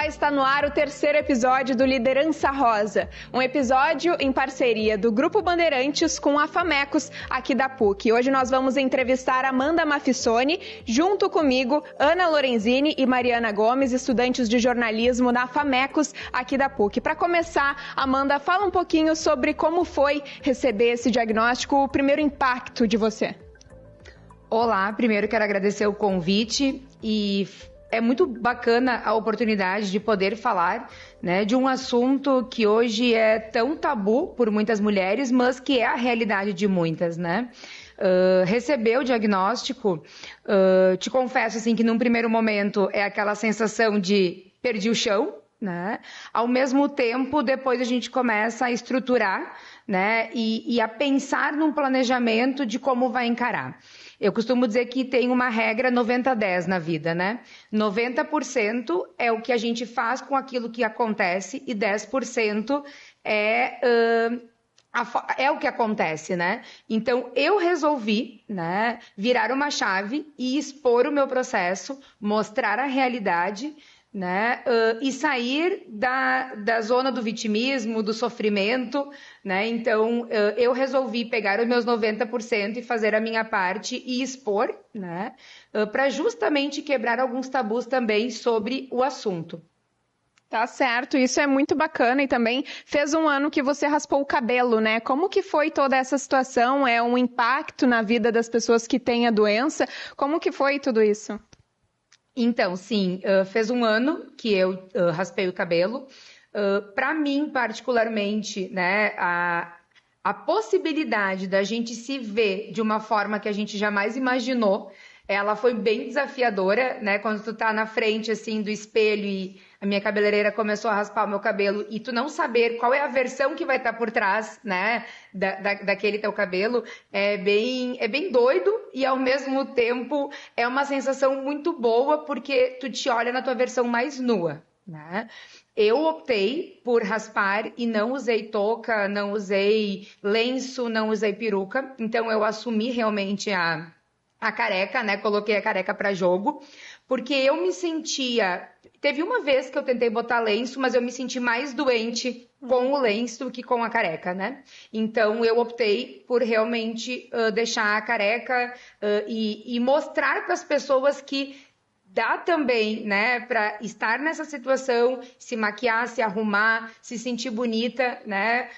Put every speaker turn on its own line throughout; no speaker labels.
Olá, está no ar o terceiro episódio do Liderança Rosa, um episódio em parceria do Grupo Bandeirantes com a Famecos aqui da PUC. Hoje nós vamos entrevistar Amanda Mafissoni, junto comigo, Ana Lorenzini e Mariana Gomes, estudantes de jornalismo na Famecos aqui da PUC. Para começar, Amanda, fala um pouquinho sobre como foi receber esse diagnóstico, o primeiro impacto de você.
Olá, primeiro quero agradecer o convite e é muito bacana a oportunidade de poder falar, né, de um assunto que hoje é tão tabu por muitas mulheres, mas que é a realidade de muitas, né? Receber o diagnóstico, te confesso assim, que num primeiro momento é aquela sensação de perdi o chão, né? Ao mesmo tempo, depois a gente começa a estruturar, né, e a pensar num planejamento de como vai encarar. Eu costumo dizer que tem uma regra 90-10 na vida, né? 90% é o que a gente faz com aquilo que acontece e 10% é o que acontece, né? Então, eu resolvi, né, virar uma chave e expor o meu processo, mostrar a realidade, né, e sair da zona do vitimismo, do sofrimento, né? Então, eu resolvi pegar os meus 90% e fazer a minha parte e expor, né, para justamente quebrar alguns tabus também sobre o assunto.
Tá certo, isso é muito bacana e também fez um ano que você raspou o cabelo, né? Como que foi toda essa situação? É um impacto na vida das pessoas que têm a doença? Como que foi tudo isso?
Então, sim, fez um ano que eu raspei o cabelo. Para mim, particularmente, né, a possibilidade da gente se ver de uma forma que a gente jamais imaginou, ela foi bem desafiadora, né? Quando tu tá na frente, assim, do espelho e a minha cabeleireira começou a raspar o meu cabelo e tu não saber qual é a versão que vai estar por trás, né, daquele teu cabelo, é bem doido e ao mesmo tempo é uma sensação muito boa porque tu te olha na tua versão mais nua, né? Eu optei por raspar e não usei touca, não usei lenço, não usei peruca, então eu assumi realmente a careca, né? Coloquei a careca para jogo, porque eu me sentia... Teve uma vez que eu tentei botar lenço, mas eu me senti mais doente com o lenço que com a careca, né? Então, eu optei por realmente deixar a careca e mostrar para as pessoas que dá também, né, para estar nessa situação, se maquiar, se arrumar, se sentir bonita, né?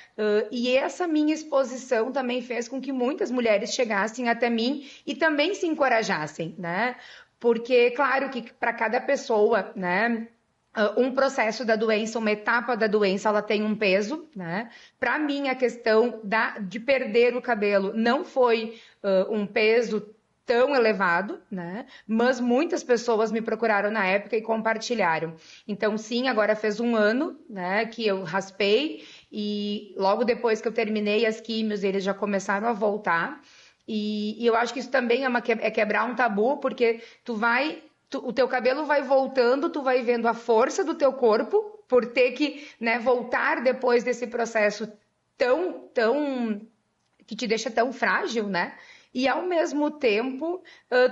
E essa minha exposição também fez com que muitas mulheres chegassem até mim e também se encorajassem, né? Porque, claro que para cada pessoa, né, um processo da doença, uma etapa da doença, ela tem um peso, né? Para mim, a questão de perder o cabelo não foi um peso tão elevado, né? Mas muitas pessoas me procuraram na época e compartilharam. Então, sim, agora fez um ano, né, que eu raspei e logo depois que eu terminei as químios, eles já começaram a voltar. E eu acho que isso também é quebrar um tabu, porque o teu cabelo vai voltando, tu vai vendo a força do teu corpo por ter que, né, voltar depois desse processo tão que te deixa tão frágil, né? E ao mesmo tempo,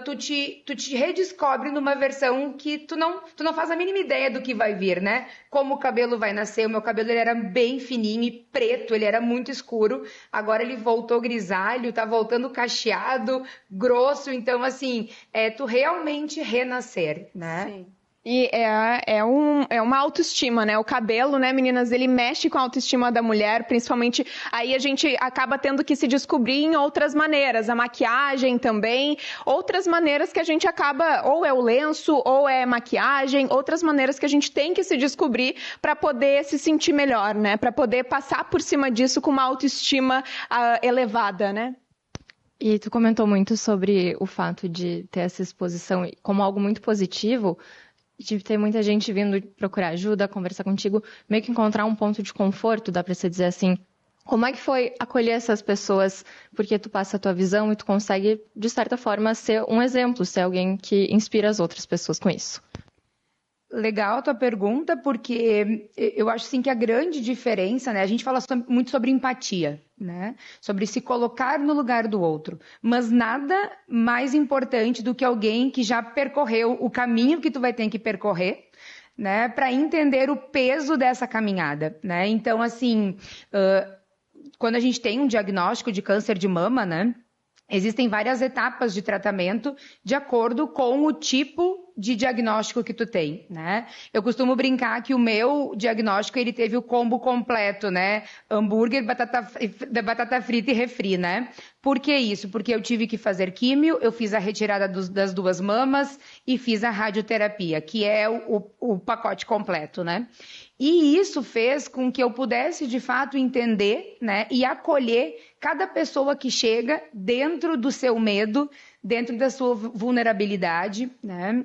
tu te redescobre numa versão que tu não faz a mínima ideia do que vai vir, né? Como o cabelo vai nascer. O meu cabelo ele era bem fininho e preto, ele era muito escuro. Agora ele voltou grisalho, tá voltando cacheado, grosso. Então, assim, tu realmente renascer, né?
Sim. E é uma autoestima, né? O cabelo, né, meninas, ele mexe com a autoestima da mulher, principalmente aí a gente acaba tendo que se descobrir em outras maneiras, a maquiagem também, outras maneiras que a gente acaba, ou é o lenço, ou é maquiagem, outras maneiras que a gente tem que se descobrir para poder se sentir melhor, né? Para poder passar por cima disso com uma autoestima elevada, né?
E tu comentou muito sobre o fato de ter essa exposição como algo muito positivo, de ter muita gente vindo procurar ajuda, conversar contigo, meio que encontrar um ponto de conforto, dá pra você dizer assim. Como é que foi acolher essas pessoas? Porque tu passa a tua visão e tu consegue, de certa forma, ser um exemplo, ser alguém que inspira as outras pessoas com isso.
Legal a tua pergunta, porque eu acho assim, que a grande diferença, né? A gente fala muito sobre empatia, né? Sobre se colocar no lugar do outro. Mas nada mais importante do que alguém que já percorreu o caminho que tu vai ter que percorrer, né, para entender o peso dessa caminhada, né? Então, assim, quando a gente tem um diagnóstico de câncer de mama, né, existem várias etapas de tratamento de acordo com o tipo de diagnóstico que tu tem, né? Eu costumo brincar que o meu diagnóstico, ele teve o combo completo, né? Hambúrguer, batata frita e refri, né? Por que isso? Porque eu tive que fazer químio, eu fiz a retirada das 2 mamas e fiz a radioterapia, que é o pacote completo, né? E isso fez com que eu pudesse, de fato, entender, né, e acolher cada pessoa que chega dentro do seu medo, dentro da sua vulnerabilidade, né?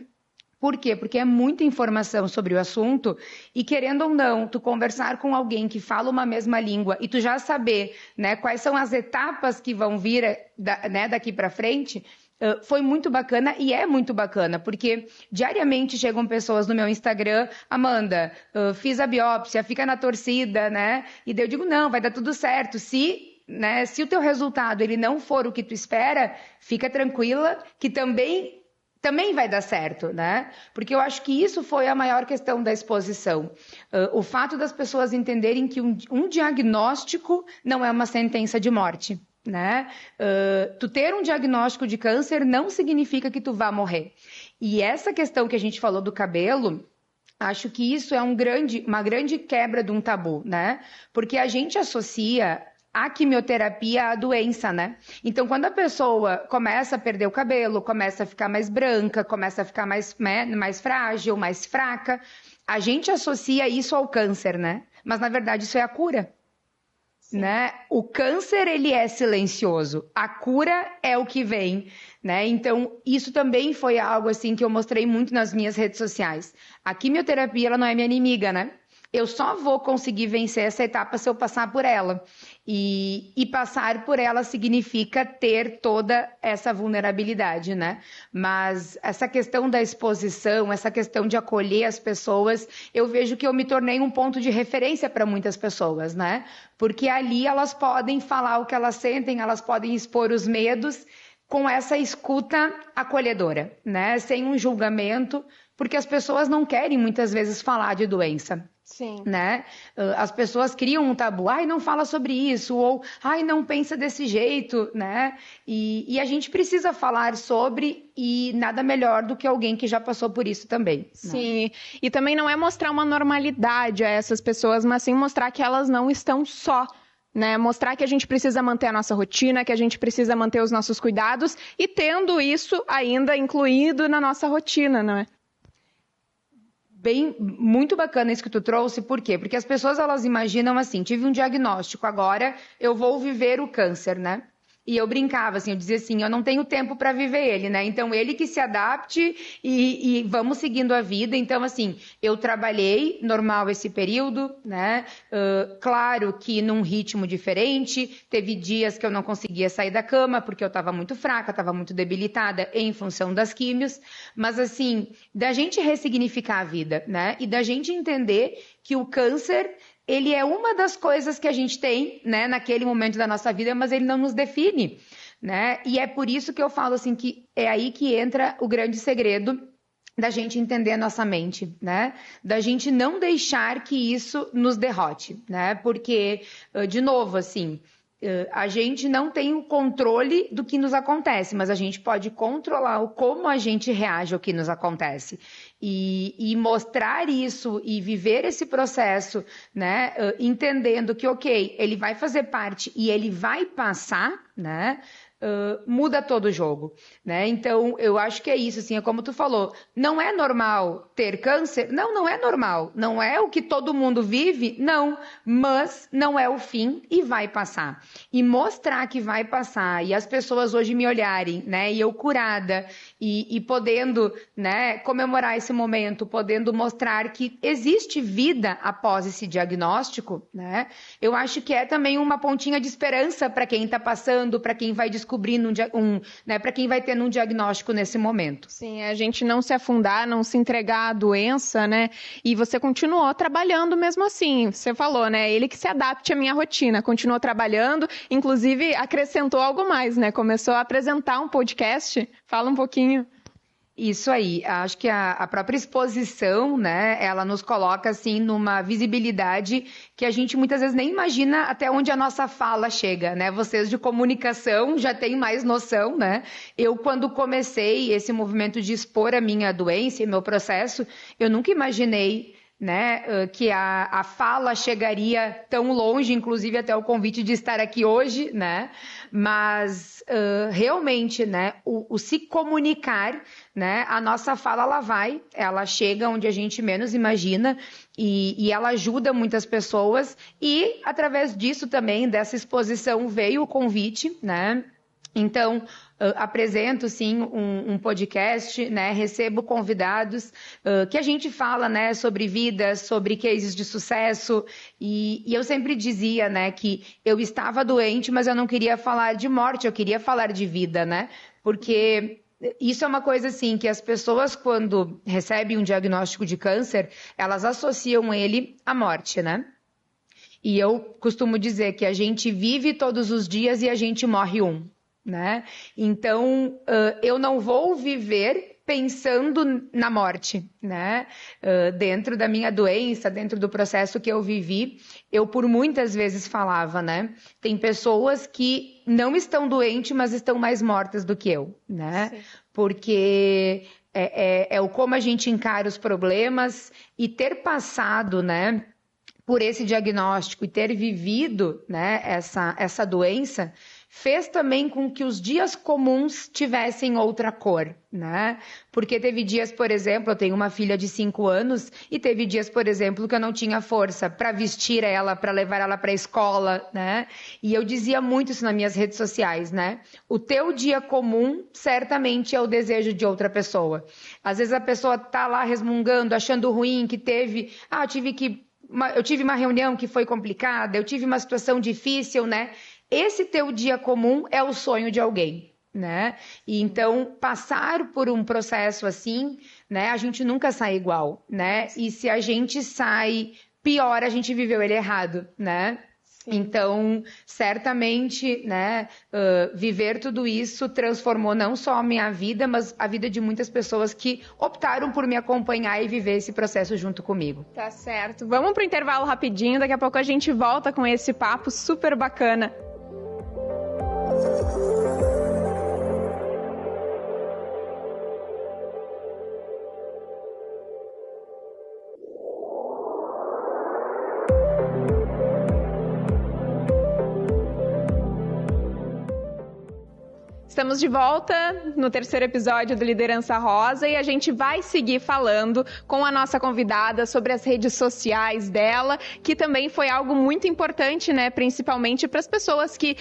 Por quê? Porque é muita informação sobre o assunto e, querendo ou não, tu conversar com alguém que fala uma mesma língua e tu já saber, né, quais são as etapas que vão vir, né, daqui para frente, foi muito bacana e é muito bacana, porque diariamente chegam pessoas no meu Instagram, Amanda, fiz a biópsia, fica na torcida, né? E daí eu digo, não, vai dar tudo certo. Se o teu resultado ele não for o que tu espera, fica tranquila que também vai dar certo, né? Porque eu acho que isso foi a maior questão da exposição. O fato das pessoas entenderem que um diagnóstico não é uma sentença de morte, né? Tu ter um diagnóstico de câncer não significa que tu vá morrer. E essa questão que a gente falou do cabelo, acho que isso é uma grande quebra de um tabu, né? Porque a gente associa a quimioterapia à doença, né? Então, quando a pessoa começa a perder o cabelo, começa a ficar mais branca, começa a ficar mais frágil, mais fraca, a gente associa isso ao câncer, né? Mas, na verdade, isso é a cura. Né? O câncer, ele é silencioso, a cura é o que vem, né? Então, isso também foi algo assim que eu mostrei muito nas minhas redes sociais. A quimioterapia, ela não é minha inimiga, né? Eu só vou conseguir vencer essa etapa se eu passar por ela. E passar por ela significa ter toda essa vulnerabilidade, né? Mas essa questão da exposição, essa questão de acolher as pessoas, eu vejo que eu me tornei um ponto de referência para muitas pessoas, né? Porque ali elas podem falar o que elas sentem, elas podem expor os medos com essa escuta acolhedora, né? Sem um julgamento, porque as pessoas não querem muitas vezes falar de doença.
Sim.
Né? As pessoas criam um tabu, ai, não fala sobre isso, ou ai, não pensa desse jeito, né? E a gente precisa falar sobre, e nada melhor do que alguém que já passou por isso também.
Sim, né? E também não é mostrar uma normalidade a essas pessoas, mas sim mostrar que elas não estão só. Né? Mostrar que a gente precisa manter a nossa rotina, que a gente precisa manter os nossos cuidados e tendo isso ainda incluído na nossa rotina, não é?
Muito bacana isso que tu trouxe, por quê? Porque as pessoas, elas imaginam assim, tive um diagnóstico, agora eu vou viver o câncer, né? E eu brincava, assim, eu dizia assim, eu não tenho tempo para viver ele, né? Então, ele que se adapte e vamos seguindo a vida. Então, assim, eu trabalhei normal esse período, né? Claro que num ritmo diferente, teve dias que eu não conseguia sair da cama, porque eu estava muito fraca, estava muito debilitada em função das químios. Mas, assim, da gente ressignificar a vida, né? E da gente entender que o câncer, ele é uma das coisas que a gente tem, né, naquele momento da nossa vida, mas ele não nos define, né? E é por isso que eu falo assim que é aí que entra o grande segredo da gente entender a nossa mente, né? Da gente não deixar que isso nos derrote, né? Porque, de novo, assim, a gente não tem o controle do que nos acontece, mas a gente pode controlar o como a gente reage ao que nos acontece. E mostrar isso e viver esse processo, né, entendendo que, ok, ele vai fazer parte e ele vai passar, né, muda todo o jogo, né? Então, eu acho que é isso, assim, é como tu falou, não é normal ter câncer? Não, não é normal, não é o que todo mundo vive? Não, mas não é o fim e vai passar. E mostrar que vai passar, e as pessoas hoje me olharem, né, e eu curada, e podendo, né, comemorar esse momento, podendo mostrar que existe vida após esse diagnóstico, né, eu acho que é também uma pontinha de esperança para quem está passando, para quem vai descobrindo né, para quem vai tendo um diagnóstico nesse momento.
Sim, a gente não se afundar, não se entregar à doença, né? E você continuou trabalhando mesmo assim. Você falou, né? Ele que se adapte à minha rotina. Continuou trabalhando, inclusive acrescentou algo mais, né? Começou a apresentar um podcast. Fala um pouquinho.
Isso aí, acho que a própria exposição, né, ela nos coloca assim numa visibilidade que a gente muitas vezes nem imagina até onde a nossa fala chega, né? Vocês de comunicação já têm mais noção, né? Eu, quando comecei esse movimento de expor a minha doença e meu processo, eu nunca imaginei, né, que a fala chegaria tão longe, inclusive até o convite de estar aqui hoje, né? Mas realmente, né, o se comunicar, né, a nossa fala ela chega onde a gente menos imagina e ela ajuda muitas pessoas e através disso também, dessa exposição, veio o convite, né? Então, apresento, sim, um podcast, né? Recebo convidados que a gente fala, né, sobre vida, sobre cases de sucesso. E eu sempre dizia, né, que eu estava doente, mas eu não queria falar de morte, eu queria falar de vida, né? Porque isso é uma coisa, assim, que as pessoas, quando recebem um diagnóstico de câncer, elas associam ele à morte, né? E eu costumo dizer que a gente vive todos os dias e a gente morre um. Né? Então, eu não vou viver pensando na morte, né? Dentro da minha doença, dentro do processo que eu vivi, eu por muitas vezes falava, né? Tem pessoas que não estão doentes, mas estão mais mortas do que eu, né? Sim. Porque é o como a gente encara os problemas e ter passado, né, por esse diagnóstico e ter vivido, né, essa doença, fez também com que os dias comuns tivessem outra cor, né? Porque teve dias, por exemplo, eu tenho uma filha de 5 anos, e teve dias, por exemplo, que eu não tinha força para vestir ela, para levar ela para a escola, né? E eu dizia muito isso nas minhas redes sociais, né? O teu dia comum certamente é o desejo de outra pessoa. Às vezes a pessoa tá lá resmungando, achando ruim, que teve... eu tive uma reunião que foi complicada, eu tive uma situação difícil, né? Esse teu dia comum é o sonho de alguém, né? E então, passar por um processo assim, né? A gente nunca sai igual, né? E se a gente sai pior, a gente viveu ele errado, né? Sim. Então, certamente, né, viver tudo isso transformou não só a minha vida, mas a vida de muitas pessoas que optaram por me acompanhar e viver esse processo junto comigo.
Tá certo. Vamos pro intervalo rapidinho, daqui a pouco a gente volta com esse papo super bacana. Estamos de volta no terceiro episódio do Liderança Rosa e a gente vai seguir falando com a nossa convidada sobre as redes sociais dela, que também foi algo muito importante, né? Principalmente para as pessoas que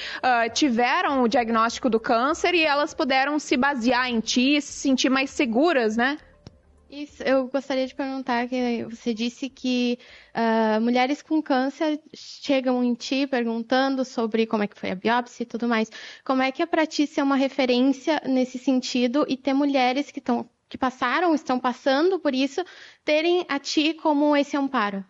tiveram o diagnóstico do câncer e elas puderam se basear em ti e se sentir mais seguras, né?
Isso, eu gostaria de perguntar, que você disse que mulheres com câncer chegam em ti perguntando sobre como é que foi a biópsia e tudo mais. Como é que é para ti ser uma referência nesse sentido e ter mulheres que passaram, estão passando por isso, terem a ti como esse amparo?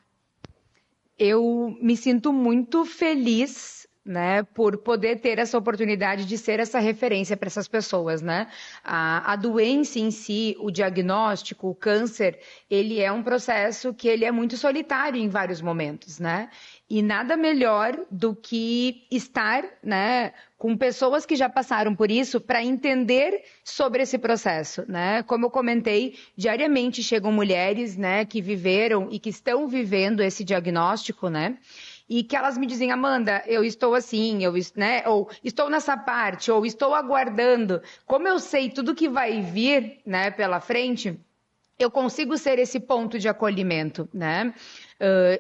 Eu me sinto muito feliz, né, por poder ter essa oportunidade de ser essa referência para essas pessoas, né? A doença em si, o diagnóstico, o câncer, ele é um processo que ele é muito solitário em vários momentos, né? E nada melhor do que estar, né, com pessoas que já passaram por isso para entender sobre esse processo, né? Como eu comentei, diariamente chegam mulheres, né, que viveram e que estão vivendo esse diagnóstico, né? E que elas me dizem, Amanda, eu estou assim, né, ou estou nessa parte, ou estou aguardando. Como eu sei tudo que vai vir, né, pela frente, eu consigo ser esse ponto de acolhimento, né?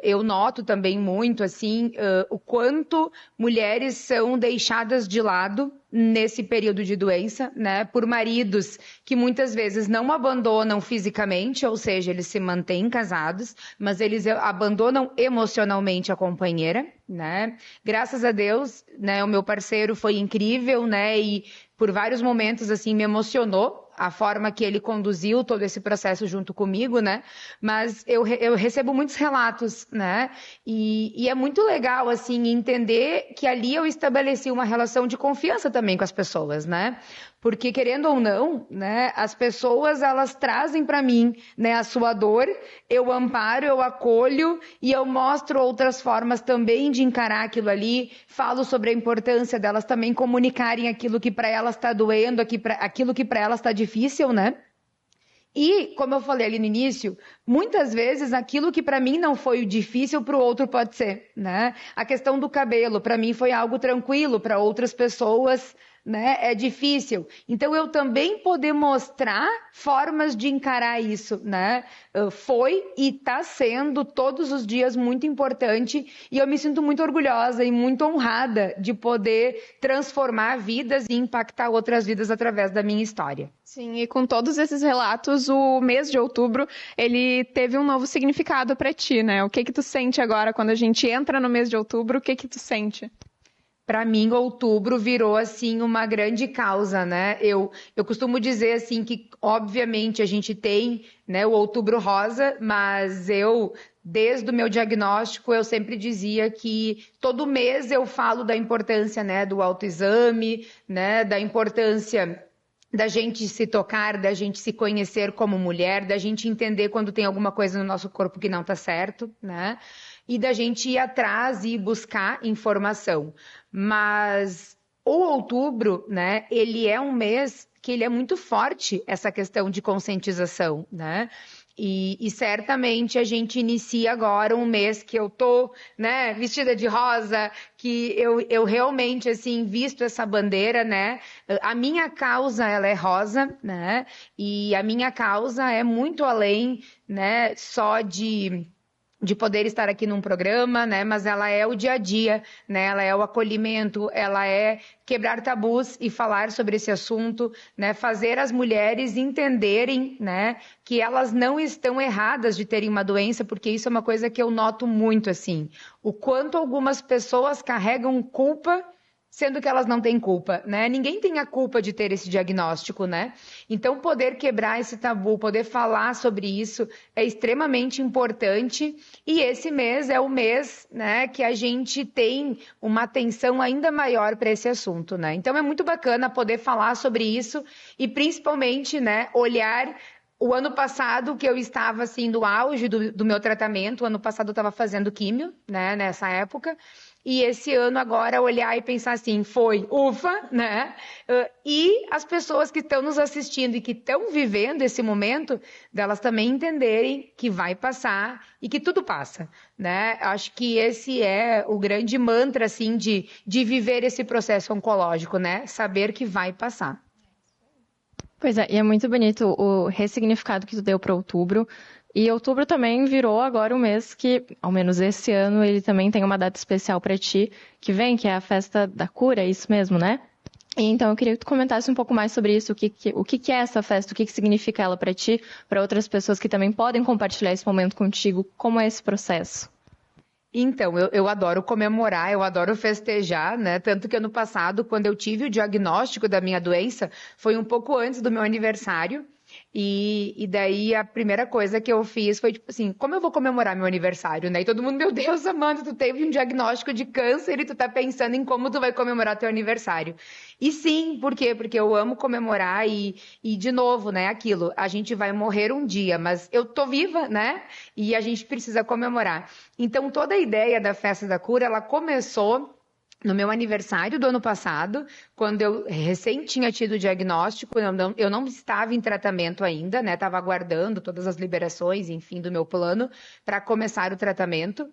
Eu noto também muito, assim, o quanto mulheres são deixadas de lado nesse período de doença, né? Por maridos que muitas vezes não abandonam fisicamente, ou seja, eles se mantêm casados, mas eles abandonam emocionalmente a companheira, né? Graças a Deus, né? O meu parceiro foi incrível, né? E por vários momentos, assim, me emocionou a forma que ele conduziu todo esse processo junto comigo, né? Mas eu recebo muitos relatos, né? E é muito legal, assim, entender que ali eu estabeleci uma relação de confiança também com as pessoas, né? Porque, querendo ou não, né, as pessoas, elas trazem para mim, né, a sua dor, eu amparo, eu acolho e eu mostro outras formas também de encarar aquilo ali, falo sobre a importância delas também comunicarem aquilo que para elas está doendo, aquilo que para elas está difícil, né? E, como eu falei ali no início, muitas vezes aquilo que para mim não foi difícil, para o outro pode ser, né? A questão do cabelo, para mim foi algo tranquilo, para outras pessoas, né, é difícil. Então, eu também poder mostrar formas de encarar isso, né? Foi e está sendo todos os dias muito importante e eu me sinto muito orgulhosa e muito honrada de poder transformar vidas e impactar outras vidas através da minha história.
Sim, e com todos esses relatos, o mês de outubro, ele teve um novo significado para ti, né? O que tu sente agora quando a gente entra no mês de outubro? O que tu sente?
Para mim, outubro virou, assim, uma grande causa, né? Eu costumo dizer, assim, que, obviamente, a gente tem, né, o outubro rosa, mas desde o meu diagnóstico, eu sempre dizia que todo mês eu falo da importância, né, do autoexame, né, da importância da gente se tocar, da gente se conhecer como mulher, da gente entender quando tem alguma coisa no nosso corpo que não está certo, né? E da gente ir atrás e buscar informação. Mas o outubro, né, ele é um mês que ele é muito forte, essa questão de conscientização, né? E certamente a gente inicia agora um mês que eu tô, né, vestida de rosa, que eu realmente, assim, visto essa bandeira, né? A minha causa, ela é rosa, né? E a minha causa é muito além, né, só de poder estar aqui num programa, né? Mas ela é o dia a dia, né? Ela é o acolhimento, ela é quebrar tabus e falar sobre esse assunto, né? Fazer as mulheres entenderem, né, que elas não estão erradas de terem uma doença, porque isso é uma coisa que eu noto muito, assim. O quanto algumas pessoas carregam culpa sendo que elas não têm culpa, né? Ninguém tem a culpa de ter esse diagnóstico, né? Então, poder quebrar esse tabu, poder falar sobre isso é extremamente importante. E esse mês é o mês, né, que a gente tem uma atenção ainda maior para esse assunto, né? Então, é muito bacana poder falar sobre isso e, principalmente, né, olhar o ano passado, que eu estava, assim, no auge do meu tratamento. O ano passado eu estava fazendo químio, né, nessa época. E esse ano agora olhar e pensar assim, foi, ufa, né? E as pessoas que estão nos assistindo e que estão vivendo esse momento, delas também entenderem que vai passar e que tudo passa, né? Acho que esse é o grande mantra, assim, de viver esse processo oncológico, né? Saber que vai passar.
Pois é, e é muito bonito o ressignificado que tu deu para outubro. E outubro também virou agora um mês que, ao menos esse ano, ele também tem uma data especial para ti, que é a Festa da Cura, é isso mesmo, né? E então eu queria que tu comentasse um pouco mais sobre isso, o que é essa festa, o que significa ela para ti, para outras pessoas que também podem compartilhar esse momento contigo, como é esse processo?
Então, eu adoro comemorar, eu adoro festejar, né? Tanto que ano passado, quando eu tive o diagnóstico da minha doença, foi um pouco antes do meu aniversário. E daí a primeira coisa que eu fiz foi tipo assim, como eu vou comemorar meu aniversário, né? E todo mundo, meu Deus, Amanda, tu teve um diagnóstico de câncer e tu tá pensando em como tu vai comemorar teu aniversário. E sim, por quê? Porque eu amo comemorar e de novo, né, aquilo, a gente vai morrer um dia, mas eu tô viva, né? E a gente precisa comemorar. Então toda a ideia da Festa da Cura, ela começou no meu aniversário do ano passado, quando eu recém tinha tido o diagnóstico, eu não estava em tratamento ainda, né? Estava aguardando todas as liberações, enfim, do meu plano para começar o tratamento.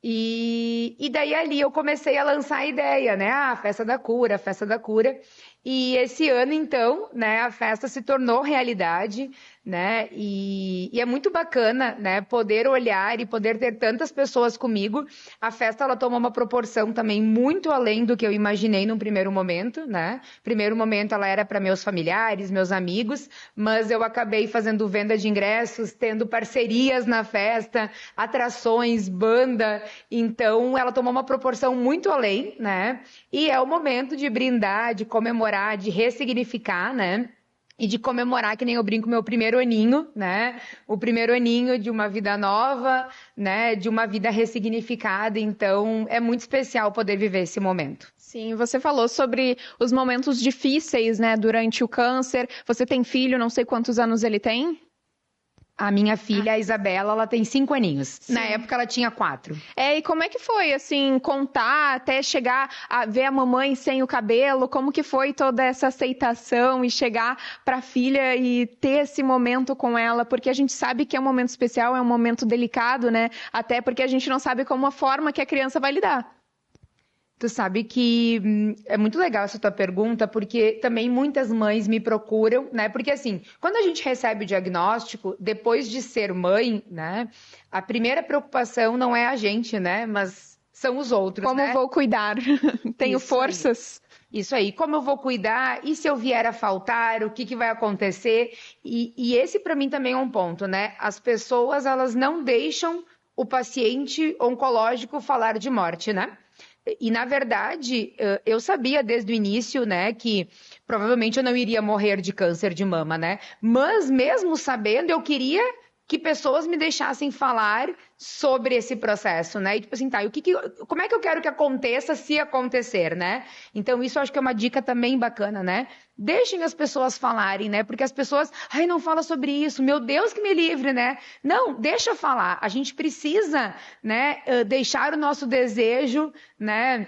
E daí ali eu comecei a lançar a ideia, né? Ah, Festa da Cura, Festa da Cura. E esse ano, então, né, a festa se tornou realidade, né? E é muito bacana, né, poder olhar e poder ter tantas pessoas comigo. A festa, ela tomou uma proporção também muito além do que eu imaginei num primeiro momento, né? Primeiro momento ela era para meus familiares, meus amigos, mas eu acabei fazendo venda de ingressos, tendo parcerias na festa, atrações, banda. Então, ela tomou uma proporção muito além, né? E é o momento de brindar, de comemorar, de ressignificar, né? e de comemorar, que nem eu brinco, meu primeiro aninho, né? O primeiro aninho de uma vida nova, né? De uma vida ressignificada. Então, é muito especial poder viver esse momento.
Sim, você falou sobre os momentos difíceis, né? Durante o câncer. Você tem filho, não sei quantos anos ele tem?
A minha filha, a Isabela, ela tem 5 aninhos.
Sim.
Na época, ela tinha 4.
E como é que foi, assim, contar até chegar a ver a mamãe sem o cabelo? Como que foi toda essa aceitação e chegar para a filha e ter esse momento com ela? Porque a gente sabe que é um momento especial, é um momento delicado, né? Até porque a gente não sabe como a forma que a criança vai lidar.
Tu sabe que é muito legal essa tua pergunta, porque também muitas mães me procuram, né? Porque assim, quando a gente recebe o diagnóstico, depois de ser mãe, né? A primeira preocupação não é a gente, né? Mas são os outros,
Como
né?
vou cuidar? Tenho
Isso
forças?
Isso aí, como eu vou cuidar? E se eu vier a faltar, o que vai acontecer? E esse para mim também é um ponto, né? As pessoas, elas não deixam o paciente oncológico falar de morte, né? E, na verdade, eu sabia desde o início, né, que provavelmente eu não iria morrer de câncer de mama, né? Mas, mesmo sabendo, eu queria que pessoas me deixassem falar sobre esse processo, né? E tipo assim, tá, como é que eu quero que aconteça se acontecer, né? Então, isso eu acho que é uma dica também bacana, né? Deixem as pessoas falarem, né? Porque as pessoas, não fala sobre isso, meu Deus que me livre, né? Não, deixa falar. A gente precisa, né, deixar o nosso desejo, né,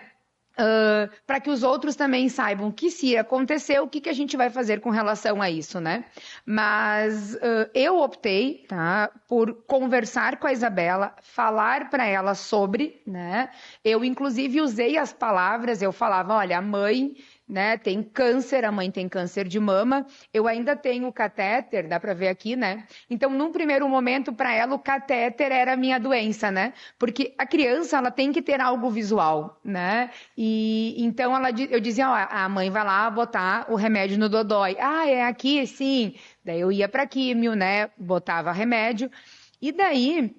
para que os outros também saibam que se acontecer, o que a gente vai fazer com relação a isso, né? Mas eu optei, tá, por conversar com a Isabela, falar para ela sobre, né? Eu, inclusive, usei as palavras, eu falava, olha, a mãe, né, tem câncer, a mãe tem câncer de mama, eu ainda tenho o catéter, dá para ver aqui, né? Então, num primeiro momento, para ela, o catéter era a minha doença, né? Porque a criança, ela tem que ter algo visual, né? E então, eu dizia, ó, a mãe vai lá botar o remédio no dodói. Ah, é aqui? Sim. Daí eu ia para químio, né? Botava remédio. E daí...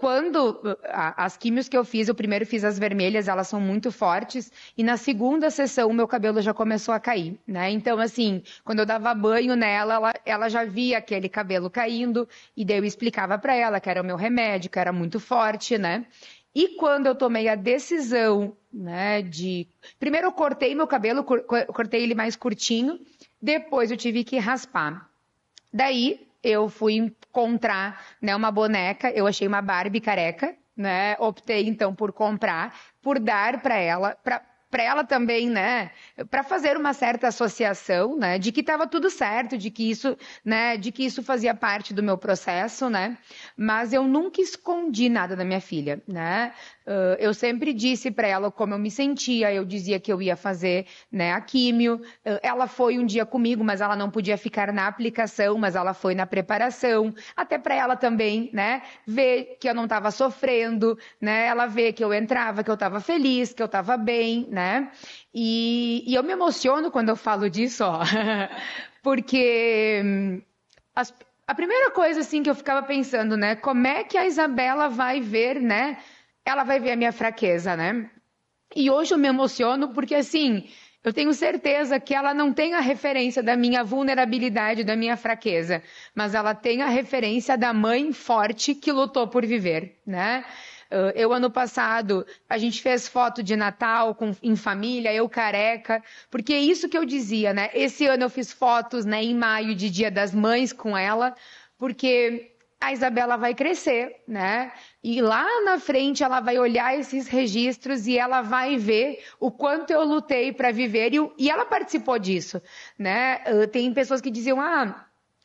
quando as químios que eu fiz, eu primeiro fiz as vermelhas, elas são muito fortes, e na segunda sessão o meu cabelo já começou a cair, né? Então, assim, quando eu dava banho nela, ela já via aquele cabelo caindo, e daí eu explicava para ela que era o meu remédio, que era muito forte, né? E quando eu tomei a decisão, né, primeiro eu cortei meu cabelo, cortei ele mais curtinho, depois eu tive que raspar. Daí eu fui encontrar, né, uma boneca, eu achei uma Barbie careca, né? Optei então por comprar, por dar para ela também, né, para fazer uma certa associação, né, de que estava tudo certo, de que isso fazia parte do meu processo, né? Mas eu nunca escondi nada da minha filha, né? Eu sempre disse para ela como eu me sentia, eu dizia que eu ia fazer, né, a químio. Ela foi um dia comigo, mas ela não podia ficar na aplicação, mas ela foi na preparação, até para ela também, né, ver que eu não estava sofrendo, né, ela ver que eu entrava, que eu estava feliz, que eu estava bem, né, e eu me emociono quando eu falo disso, ó, porque a primeira coisa, assim, que eu ficava pensando, né, como é que a Isabela vai ver, né, ela vai ver a minha fraqueza, né? E hoje eu me emociono porque, assim, eu tenho certeza que ela não tem a referência da minha vulnerabilidade, da minha fraqueza, mas ela tem a referência da mãe forte que lutou por viver, né? Eu, ano passado, a gente fez foto de Natal em família, eu careca, porque é isso que eu dizia, né? Esse ano eu fiz fotos, né, em maio, de Dia das Mães com ela, porque a Isabela vai crescer, né? E lá na frente ela vai olhar esses registros e ela vai ver o quanto eu lutei para viver e ela participou disso, né? Tem pessoas que diziam,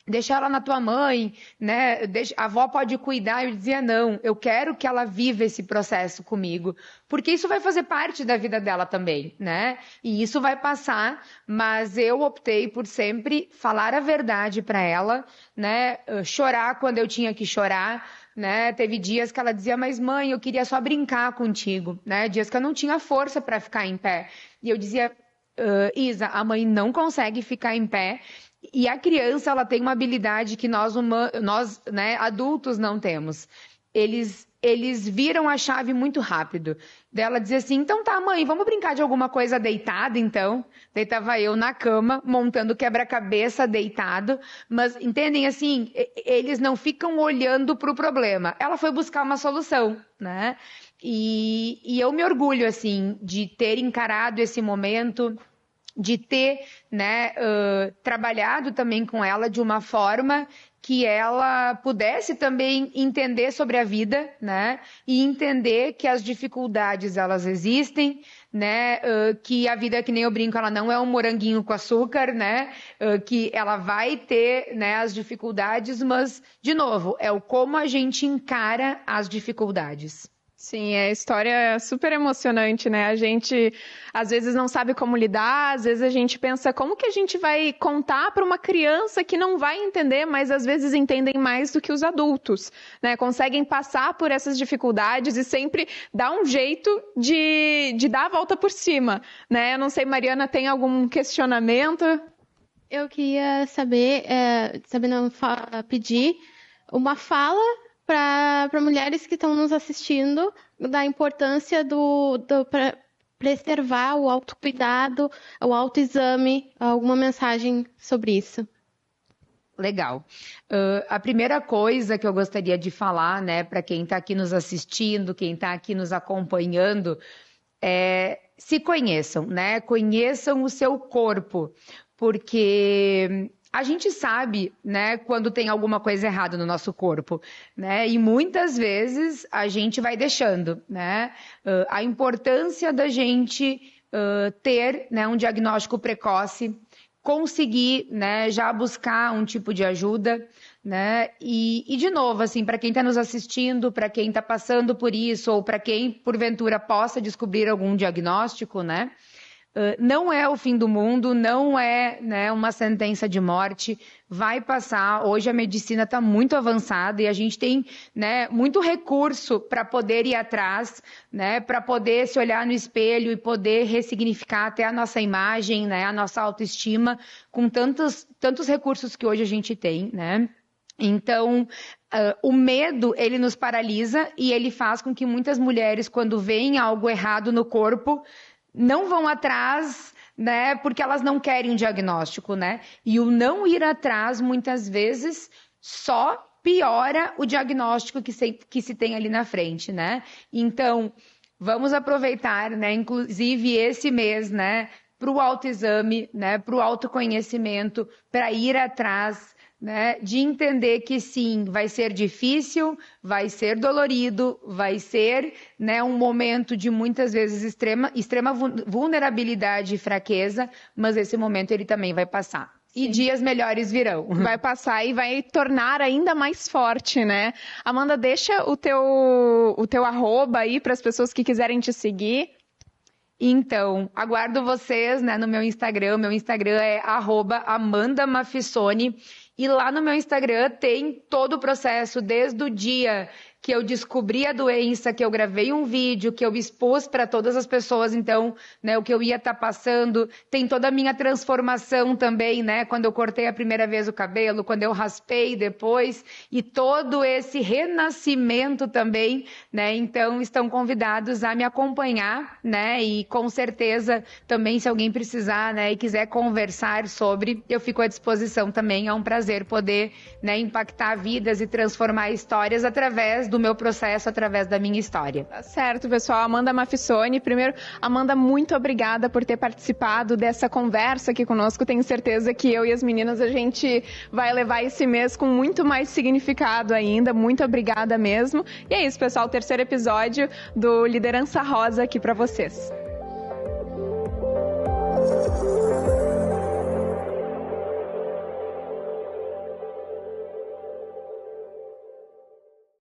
deixa ela na tua mãe, né? A avó pode cuidar. Eu dizia, não, eu quero que ela viva esse processo comigo, porque isso vai fazer parte da vida dela também, né? E isso vai passar, mas eu optei por sempre falar a verdade para ela, né? Chorar quando eu tinha que chorar, né? Teve dias que ela dizia, mas mãe, eu queria só brincar contigo, né? Dias que eu não tinha força para ficar em pé. E eu dizia, Isa, a mãe não consegue ficar em pé. E a criança, ela tem uma habilidade que nós, né, adultos não temos. Eles eles viram a chave muito rápido. Daí ela dizia assim, então tá, mãe, vamos brincar de alguma coisa deitada, então? Daí tava eu na cama, montando quebra-cabeça deitado, mas entendem, assim, eles não ficam olhando para o problema. Ela foi buscar uma solução, né? E eu me orgulho, assim, de ter encarado esse momento, de ter, né, trabalhado também com ela de uma forma que ela pudesse também entender sobre a vida, né, e entender que as dificuldades, elas existem, né, que a vida, que nem eu brinco, ela não é um moranguinho com açúcar, né, que ela vai ter, né, as dificuldades, mas, de novo, é o como a gente encara as dificuldades.
Sim, a história é super emocionante, né? A gente às vezes não sabe como lidar, às vezes a gente pensa como que a gente vai contar para uma criança que não vai entender, mas às vezes entendem mais do que os adultos, né? Conseguem passar por essas dificuldades e sempre dar um jeito de dar a volta por cima, né? Eu não sei, Mariana, tem algum questionamento?
Eu queria saber, pedir uma fala para mulheres que estão nos assistindo, da importância para preservar o autocuidado, o autoexame, alguma mensagem sobre isso.
Legal. A primeira coisa que eu gostaria de falar, né, para quem está aqui nos assistindo, quem está aqui nos acompanhando, é se conheçam, né? Conheçam o seu corpo, porque a gente sabe, né, quando tem alguma coisa errada no nosso corpo, né, e muitas vezes a gente vai deixando, né, a importância da gente ter, né, um diagnóstico precoce, conseguir, né, já buscar um tipo de ajuda, né, e de novo, assim, para quem está nos assistindo, para quem está passando por isso, ou para quem, porventura, possa descobrir algum diagnóstico, né, não é o fim do mundo, não é, né, uma sentença de morte, vai passar. Hoje a medicina está muito avançada e a gente tem, né, muito recurso para poder ir atrás, né, para poder se olhar no espelho e poder ressignificar até a nossa imagem, né, a nossa autoestima, com tantos recursos que hoje a gente tem, né? Então, o medo, ele nos paralisa e ele faz com que muitas mulheres, quando veem algo errado no corpo, não vão atrás, né, porque elas não querem um diagnóstico, né? E o não ir atrás, muitas vezes, só piora o diagnóstico que se tem ali na frente, né? Então, vamos aproveitar, né, inclusive esse mês, né, para o autoexame, né, para o autoconhecimento, para ir atrás, né, de entender que sim, vai ser difícil, vai ser dolorido, vai ser, né, um momento de muitas vezes extrema vulnerabilidade e fraqueza, mas esse momento ele também vai passar. Sim. E dias melhores virão.
Vai passar e vai tornar ainda mais forte, né? Amanda, deixa o teu arroba aí para as pessoas que quiserem te seguir.
Então, aguardo vocês, né, no meu Instagram. Meu Instagram é @AmandaMafissoni. E lá no meu Instagram tem todo o processo, desde o dia que eu descobri a doença, que eu gravei um vídeo, que eu expus para todas as pessoas, então, né, o que eu ia estar passando. Tem toda a minha transformação também, né, quando eu cortei a primeira vez o cabelo, quando eu raspei depois, e todo esse renascimento também, né, então estão convidados a me acompanhar, né, e com certeza também, se alguém precisar, né, e quiser conversar sobre, eu fico à disposição também. É um prazer poder, né, impactar vidas e transformar histórias através do meu processo, através da minha história.
Tá certo, pessoal. Amanda Mafissoni. Primeiro, Amanda, muito obrigada por ter participado dessa conversa aqui conosco. Tenho certeza que eu e as meninas, a gente vai levar esse mês com muito mais significado ainda. Muito obrigada mesmo. E é isso, pessoal. O terceiro episódio do Liderança Rosa aqui para vocês.